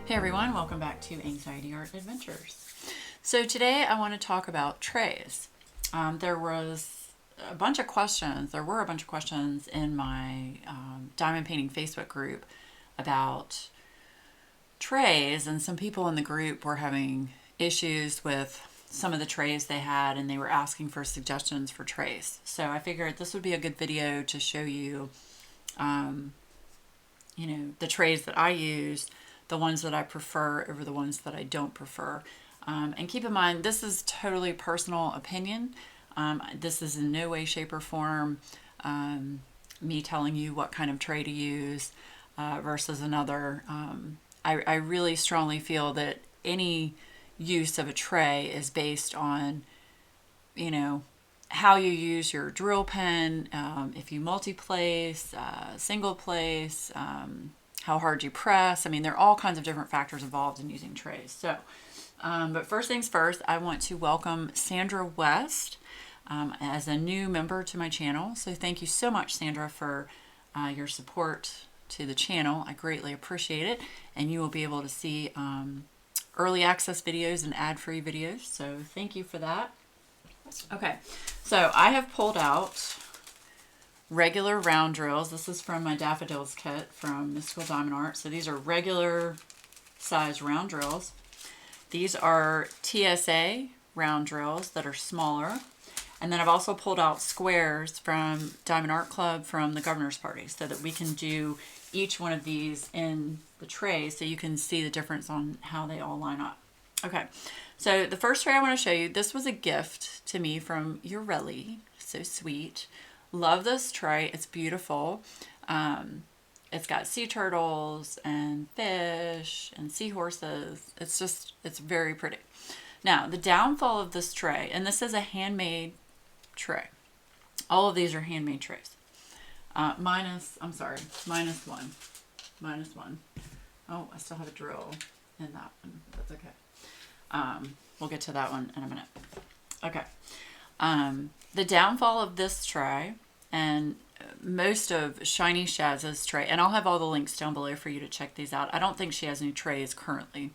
Hey everyone, welcome back to Anxiety Art Adventures. So today I want to talk about trays. There were a bunch of questions in my diamond painting Facebook group about trays, and some people in the group were having issues with some of the trays they had, and they were asking for suggestions for trays. So I figured this would be a good video to show you, the trays that I use, the ones that I prefer over the ones that I don't prefer. And keep in mind, this is totally personal opinion. This is in no way, shape, or form me telling you what kind of tray to use versus another. I really strongly feel that any use of a tray is based on, how you use your drill pen, if you multi-place, single place, how hard you press. I mean, there are all kinds of different factors involved in using trays. So, but first things first, I want to welcome Sandra West as a new member to my channel. So thank you so much, Sandra, for your support to the channel. I greatly appreciate it. And you will be able to see early access videos and ad-free videos. So thank you for that. Okay, so I have pulled out regular round drills. This is from my daffodils kit from Mystical Diamond Art. So these are regular size round drills. These are TSA round drills that are smaller. And then I've also pulled out squares from Diamond Art Club from the Governor's Party so that we can do each one of these in the tray so you can see the difference on how they all line up. Okay, so the first tray I want to show you, this was a gift to me from Ureli. So sweet. Love this tray. It's beautiful. It's got sea turtles and fish and seahorses. It's very pretty. Now, the downfall of this tray, and this is a handmade tray. All of these are handmade trays. Minus one. Oh, I still have a drill in that one. That's okay. We'll get to that one in a minute. Okay. The downfall of this tray and most of Shiny Shaz's tray, and I'll have all the links down below for you to check these out. I don't think she has any trays currently.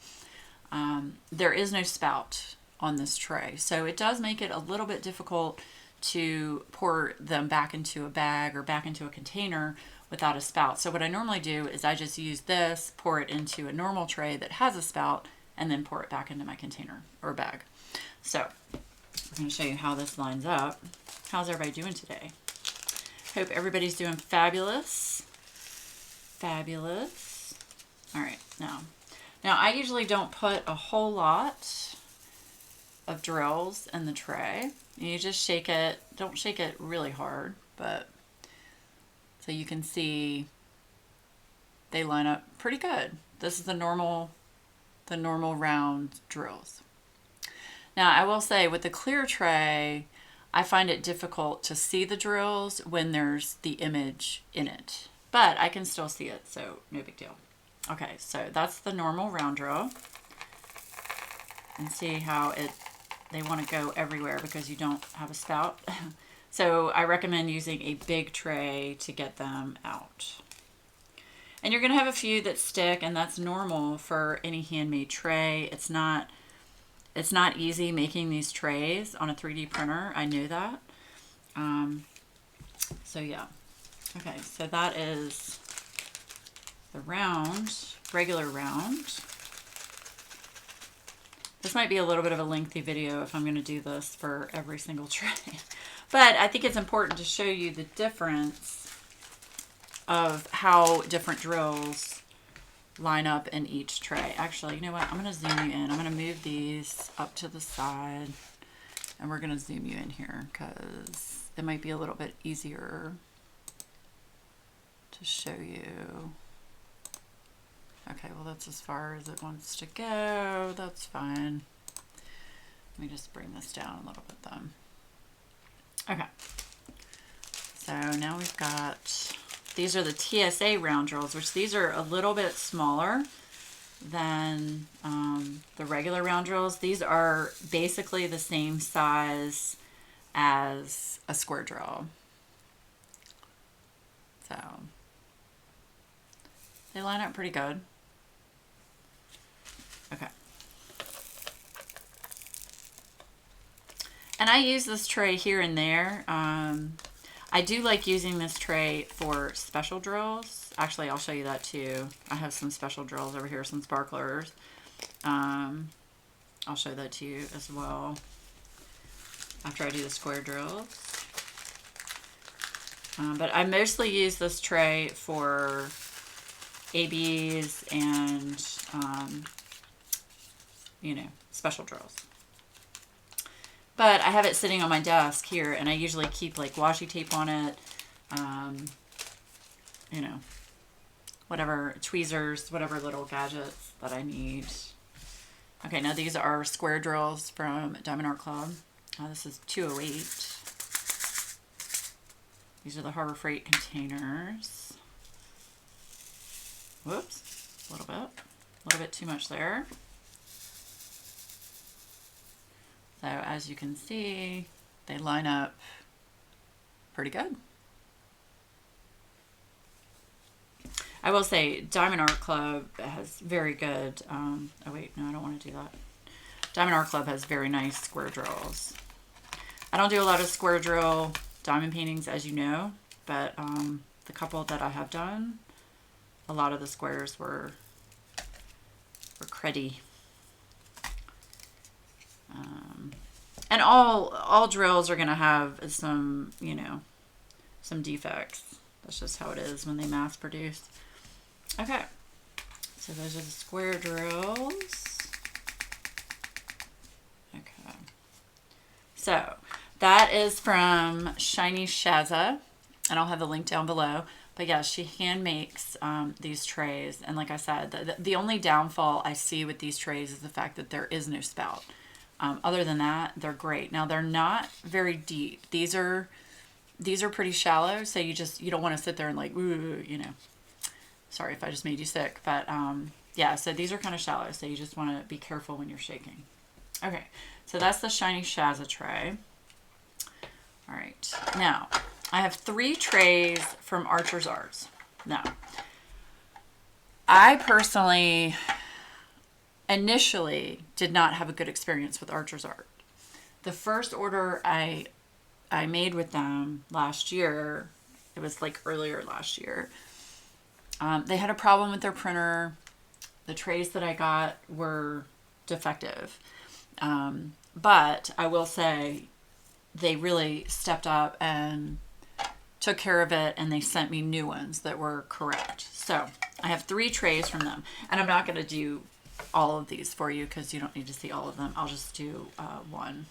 There is no spout on this tray, so it does make it a little bit difficult to pour them back into a bag or back into a container without a spout. So what I normally do is I just use this, pour it into a normal tray that has a spout, and then pour it back into my container or bag. So I'm going to show you how this lines up. How's everybody doing today? Hope everybody's doing fabulous. Fabulous. All right, now I usually don't put a whole lot of drills in the tray. You just shake it. Don't shake it really hard, but so you can see they line up pretty good. This is the normal round drills. Now, I will say with the clear tray, I find it difficult to see the drills when there's the image in it, but I can still see it, so no big deal. Okay, so that's the normal round drill. And see how they want to go everywhere because you don't have a spout. So I recommend using a big tray to get them out. And you're going to have a few that stick, and that's normal for any handmade tray. It's not easy making these trays on a 3D printer. I knew that. So yeah. Okay, so that is the regular round. This might be a little bit of a lengthy video if I'm going to do this for every single tray. But I think it's important to show you the difference of how different drills line up in each tray. Actually, you know what? I'm going to zoom you in. I'm going to move these up to the side, and we're going to zoom you in here because it might be a little bit easier to show you. Okay, well, that's as far as it wants to go. That's fine. Let me just bring this down a little bit then. Okay. So now we've got, these are the TSA round drills, which these are a little bit smaller than the regular round drills. These are basically the same size as a square drill. So they line up pretty good. Okay. And I use this tray here and there. I do like using this tray for special drills. Actually, I'll show you that too. I have some special drills over here, some sparklers. I'll show that to you as well after I do the square drills. But I mostly use this tray for ABs and, you know, special drills. But I have it sitting on my desk here, and I usually keep like washi tape on it, you know, whatever, tweezers, whatever little gadgets that I need. Okay, now these are square drills from Diamond Art Club. This is 208. These are the Harbor Freight containers. Whoops, a little bit too much there. So as you can see, they line up pretty good. I will say Diamond Art Club has very good, oh wait, no, I don't want to do that. Diamond Art Club has very nice square drills. I don't do a lot of square drill diamond paintings, as you know, but the couple that I have done, a lot of the squares were cruddy. And all drills are going to have some, you know, some defects. That's just how it is when they mass produce. Okay, so those are the square drills. Okay, so that is from Shiny Shazza, and I'll have the link down below. But yeah, she hand makes these trays, and like I said, the only downfall I see with these trays is the fact that there is no spout. Other than that, they're great. Now they're not very deep. These are pretty shallow, so you don't want to sit there and like, ooh, you know. Sorry if I just made you sick, but yeah, so these are kind of shallow, so you just want to be careful when you're shaking. Okay, so that's the Shiny Shazza tray. All right, now I have 3 trays from Archer's Arts. Now, I personally initially did not have a good experience with Archer's Art. The first order I made with them last year, it was like earlier last year, they had a problem with their printer. The trays that I got were defective. But I will say they really stepped up and took care of it, and they sent me new ones that were correct. So I have 3 trays from them, and I'm not going to do all of these for you because you don't need to see all of them. I'll just do one.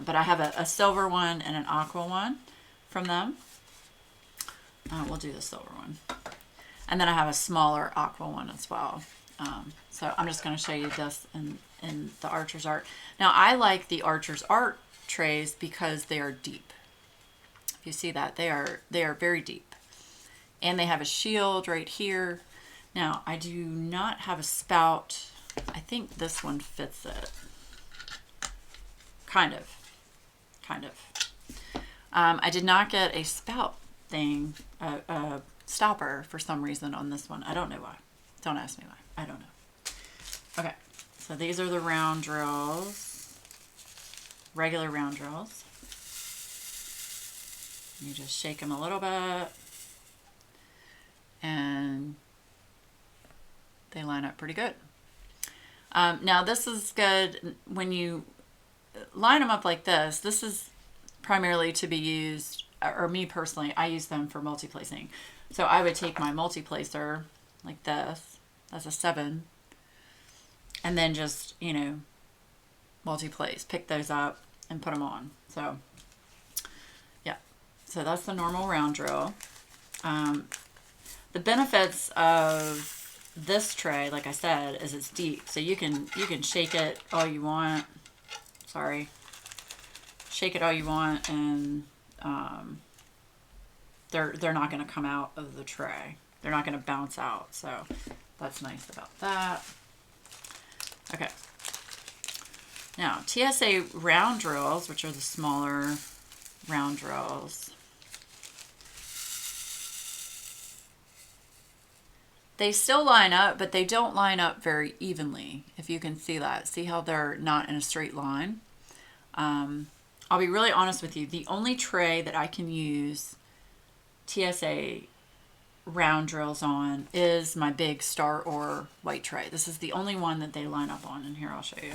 But I have a silver one and an aqua one from them. We'll do the silver one. And then I have a smaller aqua one as well. So I'm just going to show you this in the Archer's Art. Now I like the Archer's Art trays because they are deep. If you see that, they are very deep. And they have a shield right here. Now I do not have a spout. I think this one fits it. Kind of. I did not get a spout thing, a stopper for some reason on this one. I don't know why. Don't ask me why. I don't know. Okay, so these are the round drills, regular round drills. You just shake them a little bit, and they line up pretty good. Now this is good when you line them up like this. This is primarily to be used, or me personally, I use them for multi-placing. So I would take my multi-placer like this, that's a 7, and then just, you know, multi-place, pick those up and put them on. So yeah, so that's the normal round drill. The benefits of this tray, like I said, is it's deep, so you can shake it all you want. Sorry, shake it all you want, and they're not going to come out of the tray. They're not going to bounce out, so that's nice about that. Okay. Now, TSA round drills, which are the smaller round drills. they still line up, but they don't line up very evenly, if you can see that. See how they're not in a straight line? I'll be really honest with you. The only tray that I can use Tsa round drills on is my big star ore white tray. This is the only one that they line up on. And here, I'll show you.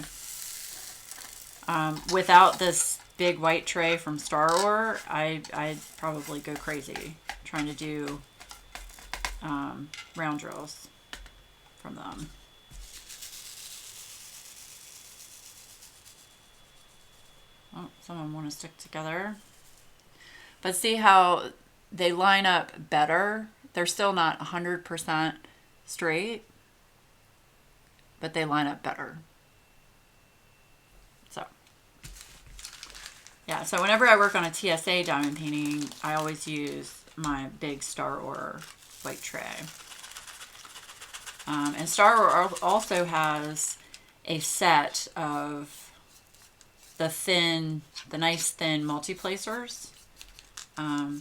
Without this big white tray from Star Ore, I'd probably go crazy trying to do round drills from them. Oh, some of them want to stick together. But see how they line up better? They're still not 100% straight, but they line up better. So, yeah, so whenever I work on a TSA diamond painting, I always use my big Star Ore white tray. And Star Ore also has a set of the nice thin multi-placers.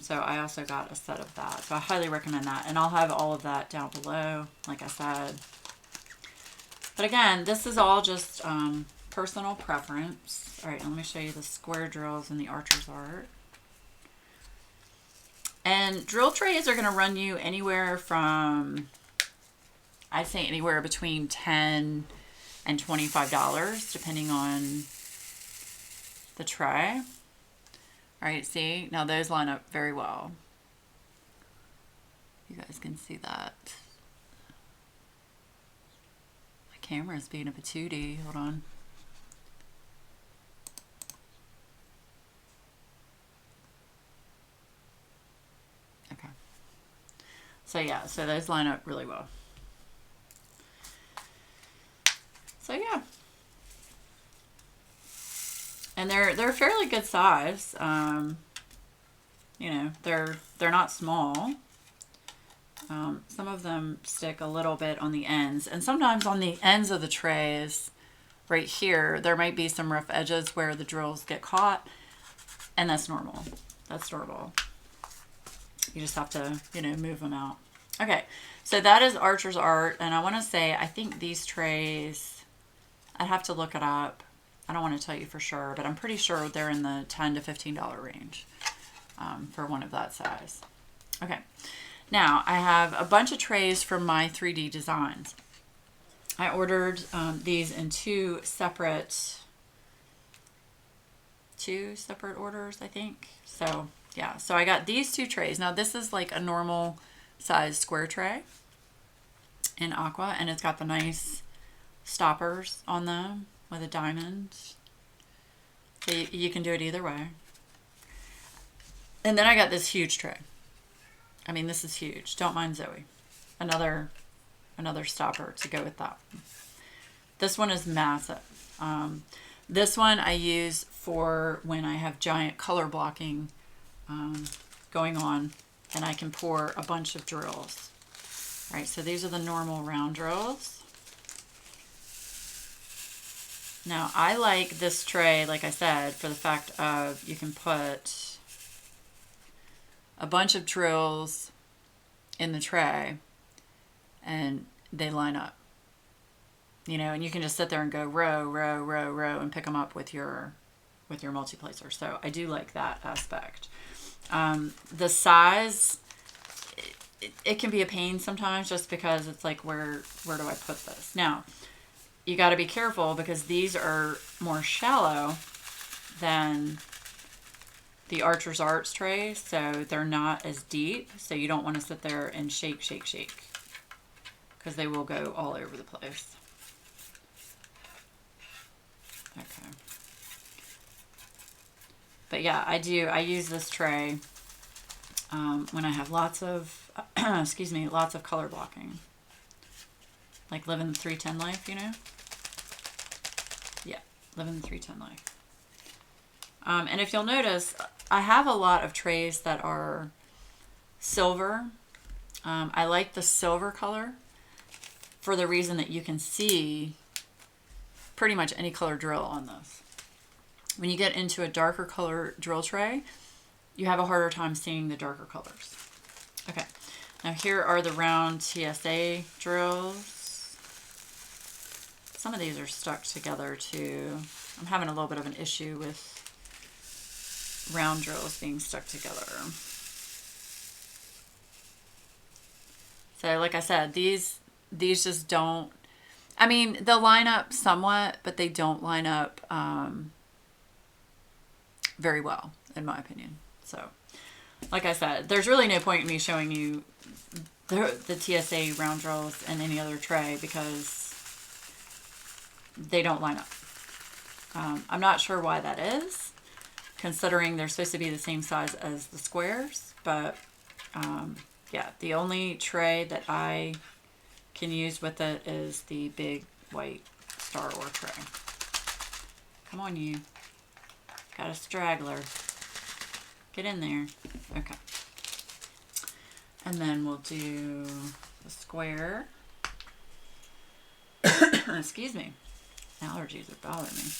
So I also got a set of that. So I highly recommend that. And I'll have all of that down below, like I said. But again, this is all just personal preference. All right, let me show you the square drills and the archer's art. And drill trays are going to run you anywhere from, I'd say anywhere between $10 and $25, depending on the tray. All right, see, now those line up very well. You guys can see that. My camera is being a patootie. Hold on. Okay. So yeah, so those line up really well. So yeah. And they're fairly good size. You know, they're not small. Some of them stick a little bit on the ends, and sometimes on the ends of the trays, right here, there might be some rough edges where the drills get caught, and that's normal. That's normal. You just have to, you know, move them out. Okay, so that is Archer's Art, and I want to say I think these trays, I'd have to look it up. I don't want to tell you for sure, but I'm pretty sure they're in the $10 to $15 range for one of that size. Okay, now I have a bunch of trays from my 3D designs. I ordered these in two separate orders, I think. So yeah, so I got these two trays. Now this is like a normal size square tray in aqua, and it's got the nice stoppers on them with a diamond. So you can do it either way. And then I got this huge tray. I mean, this is huge. Don't mind Zoe. Another stopper to go with that. This one is massive. This one I use for when I have giant color blocking going on, and I can pour a bunch of drills. All right, so these are the normal round drills. Now, I like this tray, like I said, for the fact of you can put a bunch of drills in the tray and they line up. You know, and you can just sit there and go row, row, row, row and pick them up with your multi-placer. So I do like that aspect. The size, it can be a pain sometimes just because it's like, where do I put this? Now, you got to be careful because these are more shallow than the Archer's Arts trays, so they're not as deep. So you don't want to sit there and shake, shake, shake, because they will go all over the place. Okay. But yeah, I use this tray when I have lots of, excuse me, lots of color blocking. Like living the 310 life, you know? Yeah, living the 310 life. And if you'll notice, I have a lot of trays that are silver. I like the silver color for the reason that you can see pretty much any color drill on this. When you get into a darker color drill tray, you have a harder time seeing the darker colors. Okay, Now here are the round Tsa drills. Some of these are stuck together too. I'm having a little bit of an issue with round drills being stuck together. So like I said, these just don't, I mean, they'll line up somewhat, but they don't line up very well, in my opinion. So, like I said, there's really no point in me showing you the Tsa round drills in any other tray because they don't line up. I'm not sure why that is, considering they're supposed to be the same size as the squares, but yeah, the only tray that I can use with it is the big white Star Wars tray. Come on, you. Got a straggler. Get in there. Okay. And then we'll do the square. Excuse me. Allergies are bothering me.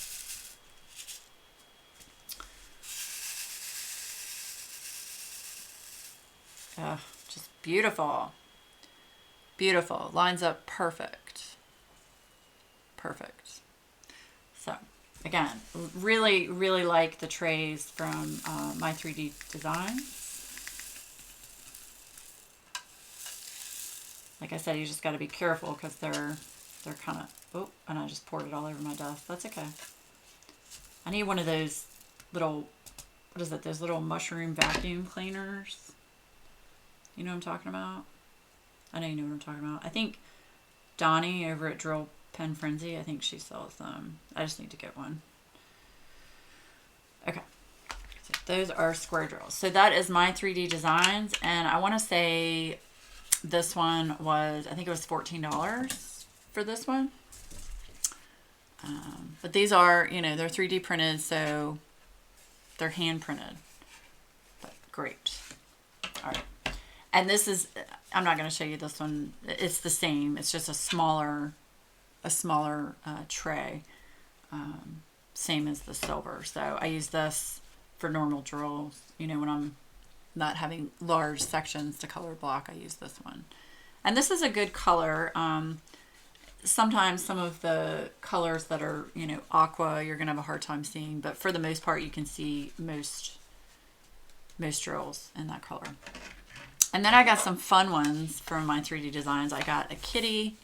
Just beautiful. Beautiful. Lines up perfect. Perfect. So, again, really, really like the trays from My 3D Designs. Like I said, you just got to be careful because they're kind of, oh, and I just poured it all over my desk. That's okay. I need one of those little, what is it, those little mushroom vacuum cleaners. You know what I'm talking about? I know you know what I'm talking about. I think Donnie over at Drill Pen Frenzy, I think she sells them. I just need to get one. Okay. So those are square drills. So that is My 3D Designs. And I want to say this one was, I think it was $14 for this one. But these are, you know, they're 3D printed, so they're hand printed. But great. All right. And this is, I'm not going to show you this one. It's the same. It's just a smaller tray. Same as the silver. So I use this for normal drills. You know, when I'm not having large sections to color block, I use this one. And this is a good color. Sometimes some of the colors that are, you know, aqua, you're going to have a hard time seeing. But for the most part, you can see most drills in that color. And then I got some fun ones from My 3D Designs. I got a kitty,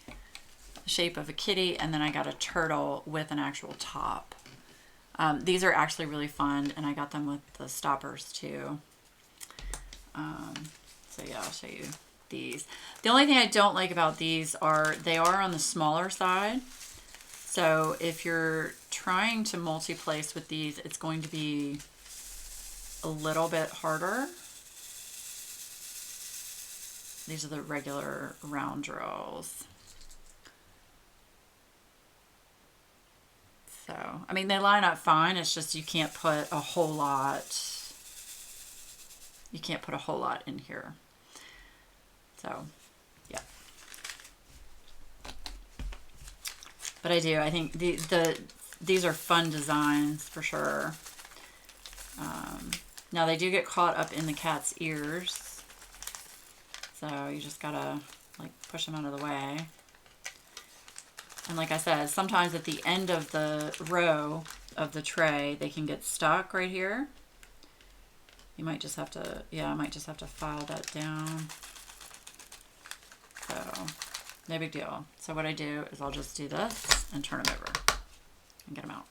the shape of a kitty, and then I got a turtle with an actual top. These are actually really fun, and I got them with the stoppers too. So yeah, I'll show you these. The only thing I don't like about these are they are on the smaller side. So if you're trying to multi-place with these, it's going to be a little bit harder. These are the regular round drills. So, I mean, they line up fine. It's just you can't put a whole lot. You can't put a whole lot in here. So, yeah. But I do. I think these are fun designs for sure. Now they do get caught up in the cat's ears. So you just gotta like push them out of the way. And like I said, sometimes at the end of the row of the tray, they can get stuck right here. You might just have to, yeah, I might just have to file that down. So no big deal. So what I do is I'll just do this and turn them over and get them out.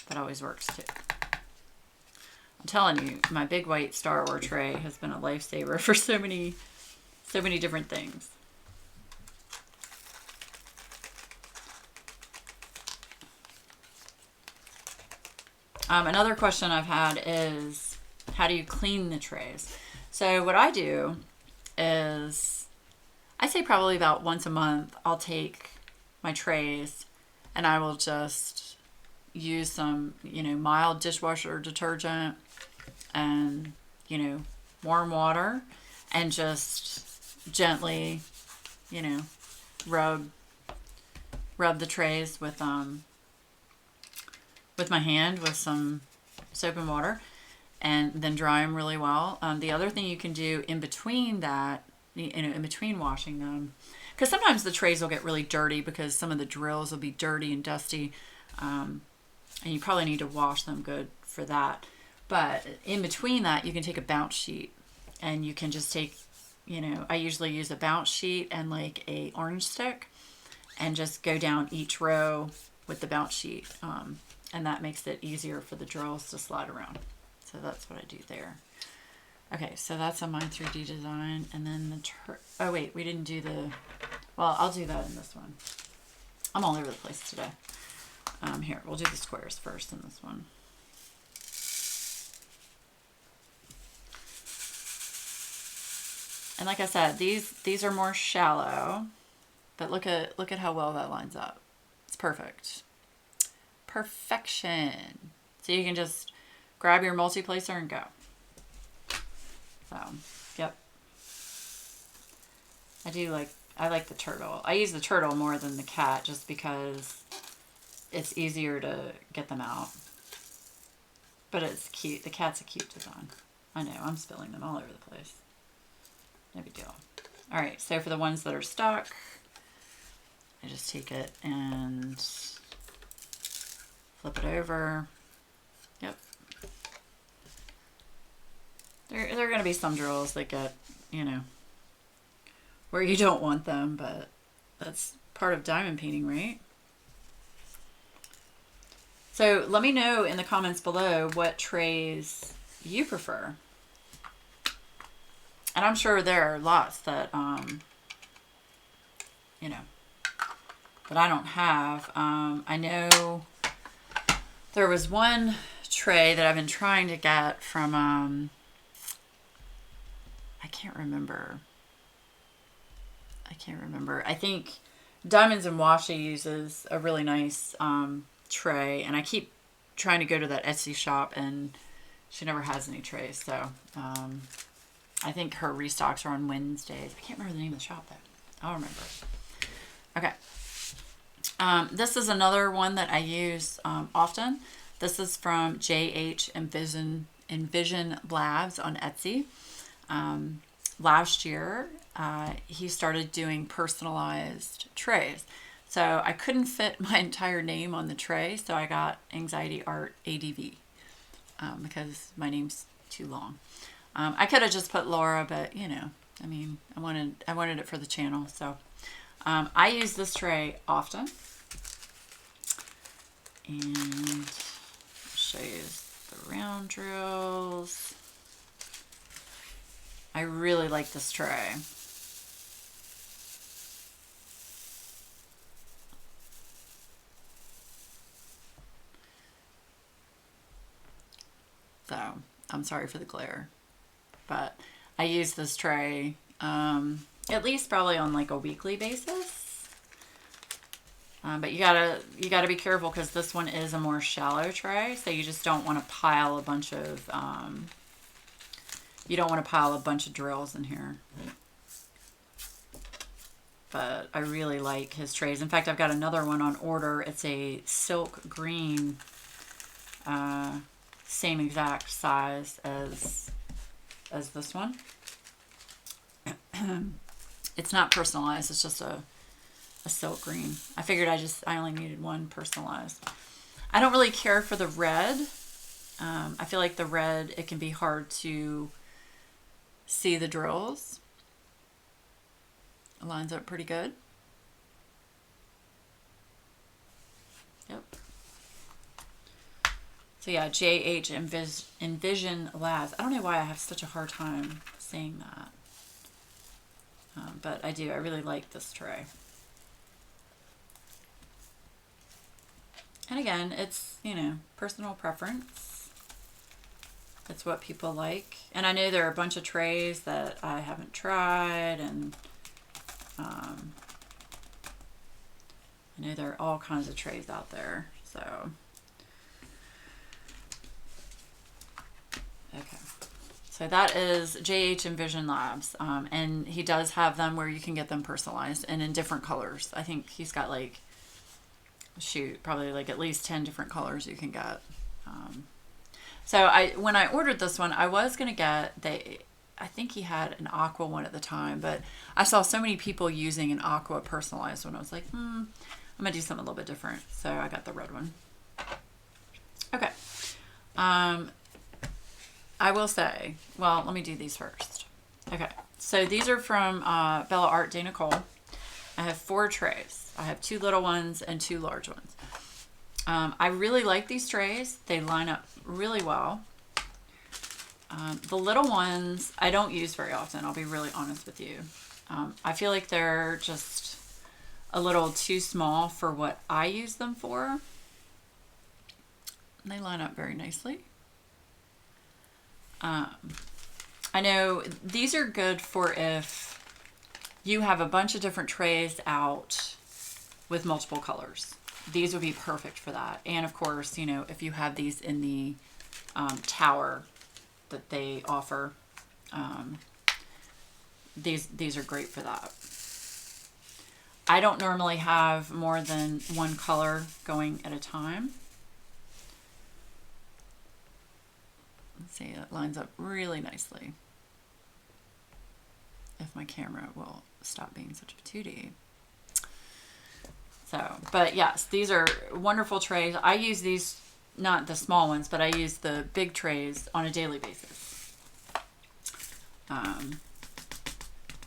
That always works too. I'm telling you, my big white Star Wars tray has been a lifesaver for so many different things. Another question I've had is, how do you clean the trays? So what I do is, I say probably about once a month, I'll take my trays and I will just use some, you know, mild dishwasher detergent and, you know, warm water and just gently, you know, rub the trays with my hand with some soap and water. and then dry them really well. The other thing you can do in between that, in between washing them, because sometimes the trays will get really dirty because some of the drills will be dirty and dusty, and you probably need to wash them good for that. But in between that, you can take a bounce sheet, and you can just take, I usually use a bounce sheet and like a orange stick, and just go down each row with the bounce sheet, and that makes it easier for the drills to slide around. So that's what I do there. Okay, so that's on my 3D design, and then oh wait, we didn't do well, I'll do that in this one. I'm all over the place today. Here, we'll do the squares first in this one. And like I said, these are more shallow, but look at how well that lines up. It's perfect. Perfection. So you can just grab your multi-placer and go. So, yep. I like the turtle. I use the turtle more than the cat just because it's easier to get them out. But it's cute. The cat's a cute design. I know, I'm spilling them all over the place. No big deal. All right, so for the ones that are stuck, I just take it and flip it over. Yep. There are going to be some drills that get, where you don't want them, but that's part of diamond painting, right? So let me know in the comments below what trays you prefer. And I'm sure there are lots that, that I don't have. I know there was one tray that I've been trying to get from, I can't remember. I think Diamonds and Washi uses a really nice tray, and I keep trying to go to that Etsy shop, and she never has any trays. So I think her restocks are on Wednesdays. I can't remember the name of the shop though. I'll remember. Okay. This is another one that I use often. This is from JH Envision Labs on Etsy. Last year, he started doing personalized trays. So I couldn't fit my entire name on the tray, so I got Anxiety Art ADV because my name's too long. I could have just put Laura, but I wanted it for the channel. So I use this tray often, and I'll show you the round drills. I really like this tray. So I'm sorry for the glare, but I use this tray at least probably on like a weekly basis. But you gotta be careful because this one is a more shallow tray, so you just don't want to pile a bunch of drills in here. But I really like his trays. In fact, I've got another one on order. It's a silk green, same exact size as this one. It's not personalized. It's just a silk green. I figured I only needed one personalized. I don't really care for the red. I feel like the red, it can be hard to see the drills. It lines up pretty good. Yep. So yeah, JH Envision Labs. I don't know why I have such a hard time saying that. But I do. I really like this tray. And again, it's, personal preference. It's what people like. And I know there are a bunch of trays that I haven't tried, and I know there are all kinds of trays out there. So, okay. So that is JH Envision Labs. And he does have them where you can get them personalized and in different colors. I think he's got like, probably like at least 10 different colors you can get. So when I ordered this one, I was gonna get I think he had an aqua one at the time, but I saw so many people using an aqua personalized one. I was like, I'm gonna do something a little bit different. So I got the red one. Okay. I will say, well, let me do these first. Okay. So these are from Bella Art de Nicole. I have 4 trays. I have 2 little ones and 2 large ones. I really like these trays. They line up really well. The little ones I don't use very often. I'll be really honest with you. I feel like they're just a little too small for what I use them for. And they line up very nicely. I know these are good for if you have a bunch of different trays out with multiple colors. These would be perfect for that. And of course, you know, if you have these in the tower that they offer, these are great for that. I don't normally have more than one color going at a time. Let's see, it lines up really nicely. If my camera will stop being such a 2D. So, but yes, these are wonderful trays. I use these, not the small ones, but I use the big trays on a daily basis.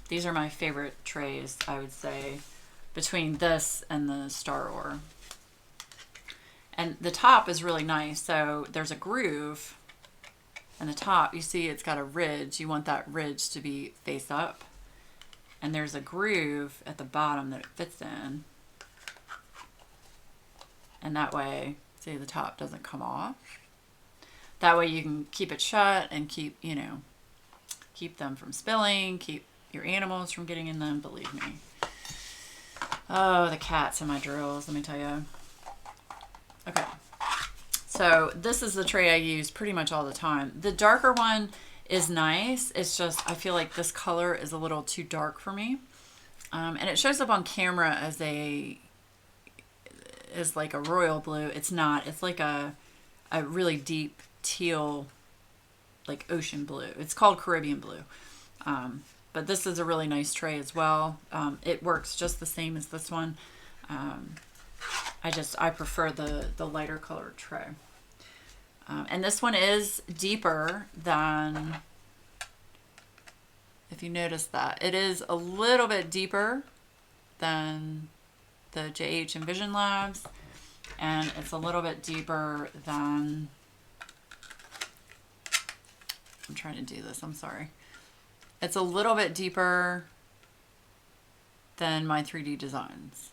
These are my favorite trays, I would say, between this and the Star Ore. And the top is really nice. So there's a groove. And the top, you see it's got a ridge. You want that ridge to be face up. And there's a groove at the bottom that it fits in. And that way, see, the top doesn't come off. That way you can keep it shut and keep, you know, keep them from spilling, keep your animals from getting in them, believe me. Oh, the cats in my drills, let me tell you. Okay. So this is the tray I use pretty much all the time. The darker one is nice. It's just, I feel like this color is a little too dark for me. And it shows up on camera as like a royal blue. It's not. It's like a really deep teal, like ocean blue. It's called Caribbean blue. But this is a really nice tray as well. It works just the same as this one. I prefer the lighter colored tray. And this one is deeper than, if you notice that, it is a little bit deeper than the JH Envision Labs, and it's a little bit deeper than, I'm trying to do this, I'm sorry. It's a little bit deeper than my 3D Designs.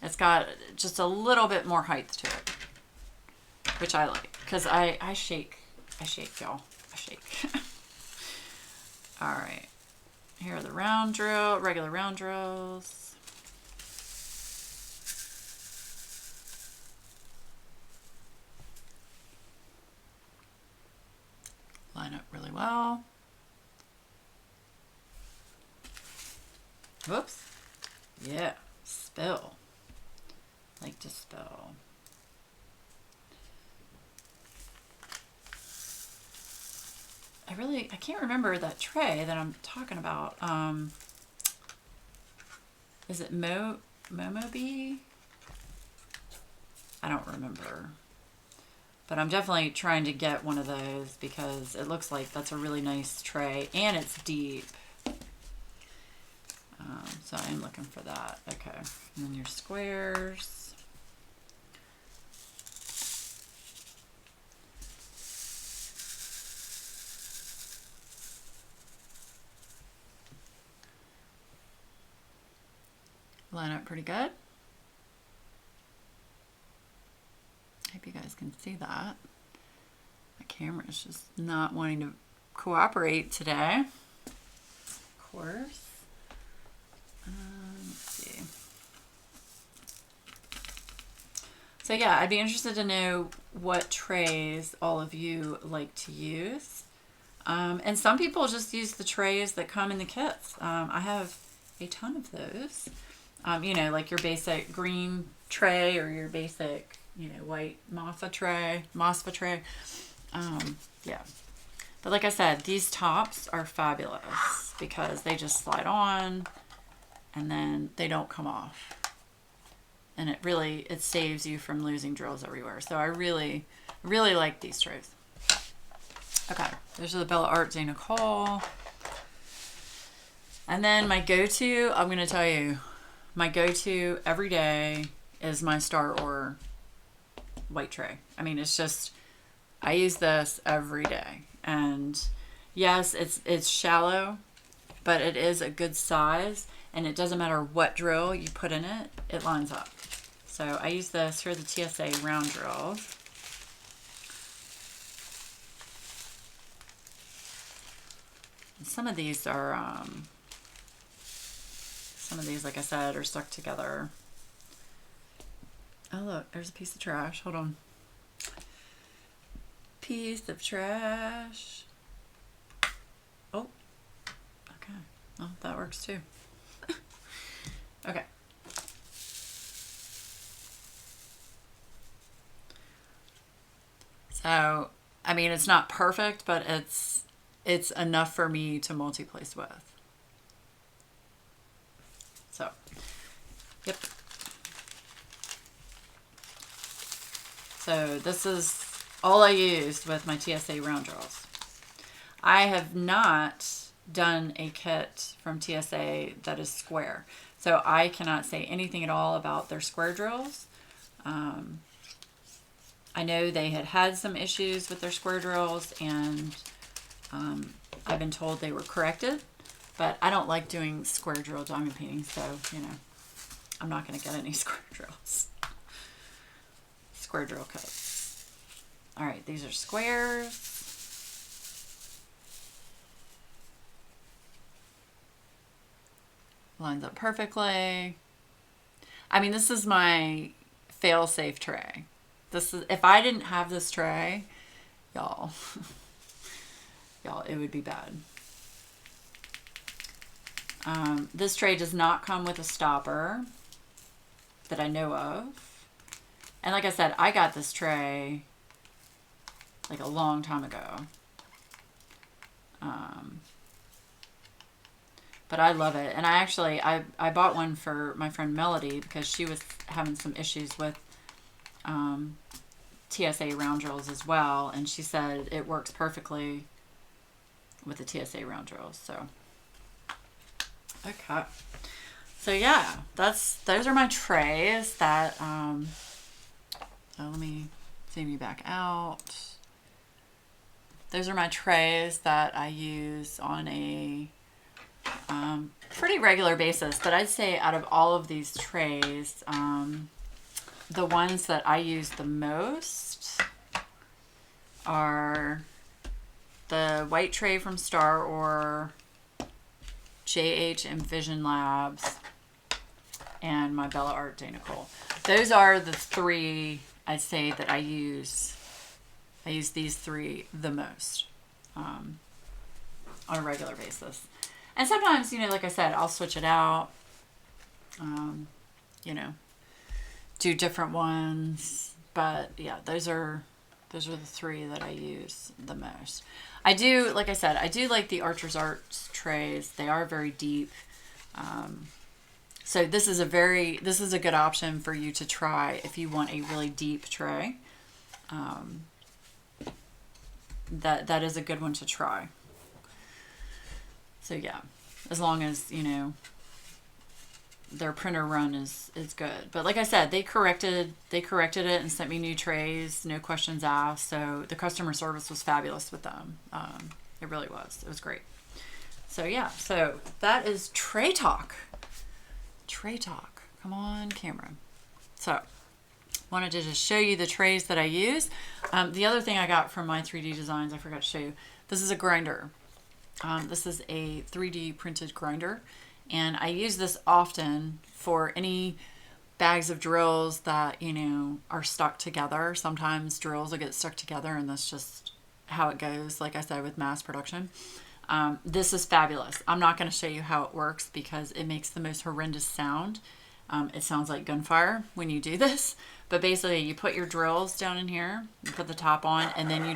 It's got just a little bit more height to it, which I like, because I shake, y'all. I shake. All right. Here are the regular round drills. Line up really well. Whoops. Yeah. Spill. Like to spill. I can't remember that tray that I'm talking about. Is it Momobi? I don't remember. But I'm definitely trying to get one of those because it looks like that's a really nice tray and it's deep. So I'm looking for that. Okay. And then your squares. Line up pretty good. Hope you guys can see that. My camera is just not wanting to cooperate today. Of course. Let's see. So yeah, I'd be interested to know what trays all of you like to use. And some people just use the trays that come in the kits. I have a ton of those. You know, like your basic green tray or your basic, you know, white MOSFA tray. Yeah. But like I said, these tops are fabulous because they just slide on and then they don't come off. And it saves you from losing drills everywhere. So I really, really like these trays. Okay, those are the Bella Art de Nicole. And then my go-to, I'm going to tell you, my go-to every day is my Star Ore white tray. I mean, it's just, I use this every day. And yes, it's shallow, but it is a good size. And it doesn't matter what drill you put in it, it lines up. So I use this for the Tsa Round Drills. Some of these, like I said, are stuck together. Oh, look, there's a piece of trash. Hold on. Piece of trash. Oh, okay. Well, that works too. Okay. So, I mean, it's not perfect, but it's enough for me to multi-place with. So, yep. So this is all I used with my Tsa Round Drills. I have not done a kit from Tsa that is square. So I cannot say anything at all about their square drills. I know they had some issues with their square drills, and I've been told they were corrected, but I don't like doing square drill diamond painting, so, you know, I'm not going to get any square drills. Square drill kits. All right, these are squares. Lines up perfectly. I mean, this is my fail-safe tray. This is, if I didn't have this tray, y'all, it would be bad. This tray does not come with a stopper that I know of. And like I said, I got this tray like a long time ago. But I love it. And I bought one for my friend Melody because she was having some issues with Tsa Round Drills as well. And she said it works perfectly with the Tsa Round Drills. So, okay. So yeah, those are my trays that, so let me zoom you back out. Those are my trays that I use on a pretty regular basis, but I'd say out of all of these trays, the ones that I use the most are the white tray from Star Ore, JH and Vision Labs, and my Bella Art de Nicole. Those are the three I'd say that I use. I use these three the most on a regular basis. And sometimes, you know, like I said, I'll switch it out, you know, do different ones. But yeah, those are the three that I use the most. I do, like I said, I do like the Archer's Arts trays. They are very deep. So this is a good option for you to try if you want a really deep tray. That is a good one to try. So yeah, as long as, you know, their printer run is good. But like I said, they corrected it and sent me new trays, no questions asked. So the customer service was fabulous with them. It really was. It was great. So yeah, so that is tray talk. Tray talk. Come on, camera. So wanted to just show you the trays that I use. The other thing I got from my 3D designs, I forgot to show you. This is a grinder. This is a 3D printed grinder, and I use this often for any bags of drills that, you know, are stuck together. Sometimes drills will get stuck together, and that's just how it goes, like I said, with mass production. This is fabulous. I'm not going to show you how it works because it makes the most horrendous sound. It sounds like gunfire when you do this, but basically you put your drills down in here, you put the top on, and then you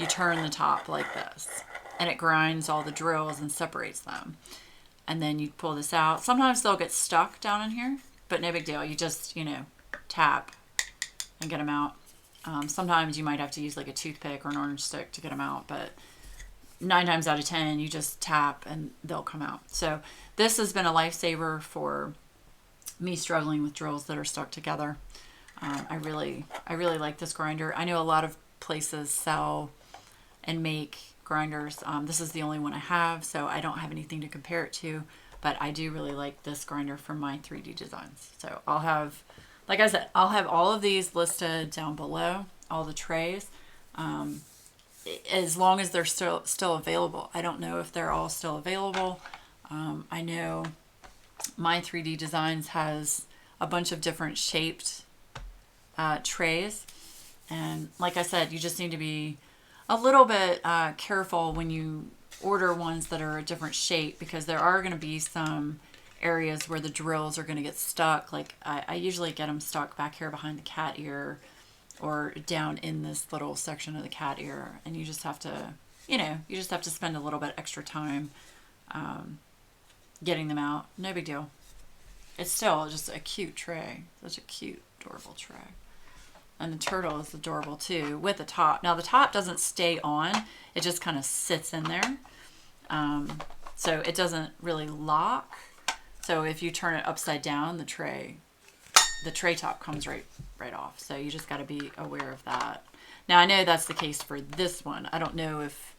turn the top like this, and it grinds all the drills and separates them. And then you pull this out. Sometimes they'll get stuck down in here, but no big deal. You just, tap and get them out. Sometimes you might have to use like a toothpick or an orange stick to get them out, but 9 times out of 10, you just tap and they'll come out. So this has been a lifesaver for me struggling with drills that are stuck together. I really like this grinder. I know a lot of places sell and make grinders. This is the only one I have, so I don't have anything to compare it to, but I do really like this grinder for my 3D designs. So I'll have, like I said, I'll have all of these listed down below, all the trays, as long as they're still available. I don't know if they're all still available. I know my 3D designs has a bunch of different shaped trays, and like I said, you just need to be a little bit careful when you order ones that are a different shape, because there are going to be some areas where the drills are going to get stuck. Like I usually get them stuck back here behind the cat ear or down in this little section of the cat ear, and you just have to, spend a little bit extra time getting them out. No big deal. It's still just a cute tray. Such a cute, adorable tray. And the turtle is adorable too, with the top. Now the top doesn't stay on, it just kind of sits in there. So it doesn't really lock. So if you turn it upside down, the tray top comes right off. So you just got to be aware of that. Now I know that's the case for this one. I don't know if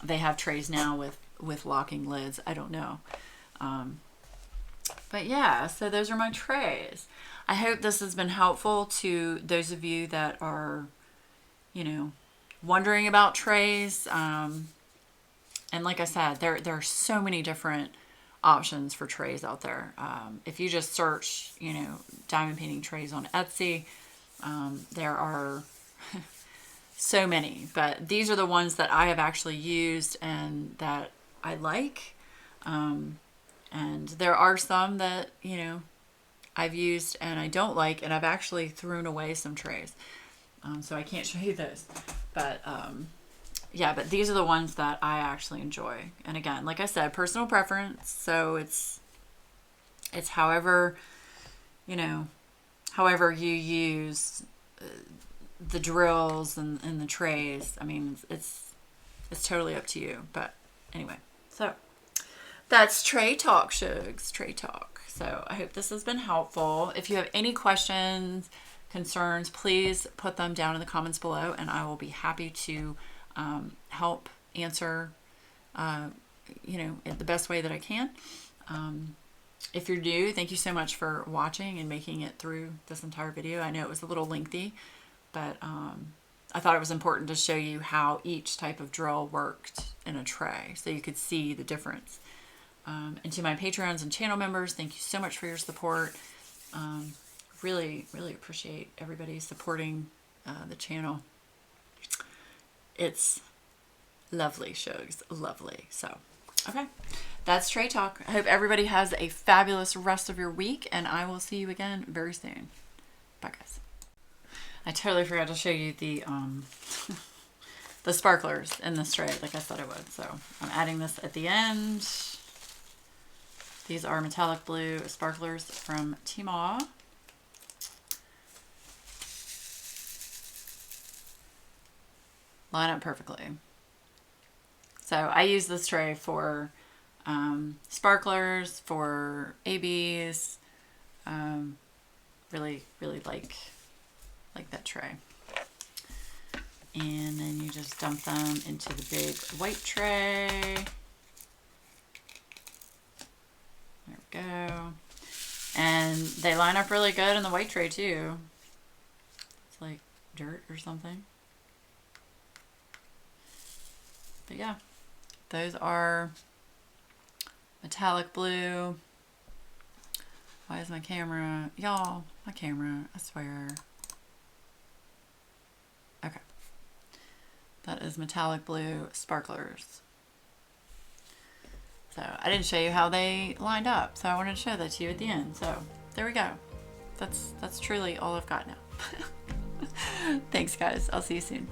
they have trays now with locking lids. I don't know. But yeah, so those are my trays. I hope this has been helpful to those of you that are, wondering about trays. And like I said, there are so many different options for trays out there. If you just search, diamond painting trays on Etsy, there are so many. But these are the ones that I have actually used and that I like. And there are some that, I've used and I don't like, and I've actually thrown away some trays. So I can't show you those. But yeah, but these are the ones that I actually enjoy. And again, like I said, personal preference. So it's however you use the drills and the trays. I mean, it's totally up to you. But anyway, so that's tray talk, Shugs. Tray talk. So I hope this has been helpful. If you have any questions, concerns, please put them down in the comments below, and I will be happy to help answer, in the best way that I can. If you're new, thank you so much for watching and making it through this entire video. I know it was a little lengthy, but I thought it was important to show you how each type of drill worked in a tray so you could see the difference. And to my Patreons and channel members, thank you so much for your support. Really, really appreciate everybody supporting the channel. It's lovely, Shugs, lovely. So, okay, that's Tray Talk. I hope everybody has a fabulous rest of your week, and I will see you again very soon. Bye, guys. I totally forgot to show you the the sparklers in this tray, like I said I would. So I'm adding this at the end. These are metallic blue sparklers from Tmall. Line up perfectly. So I use this tray for sparklers, for ABs. Really, really like that tray. And then you just dump them into the big white tray. There we go. And they line up really good in the white tray too. It's like dirt or something. But yeah, those are metallic blue. Why is my camera? Y'all, my camera, I swear. Okay. That is metallic blue sparklers. So I didn't show you how they lined up, so I wanted to show that to you at the end. So there we go. That's truly all I've got now. Thanks, guys. I'll see you soon.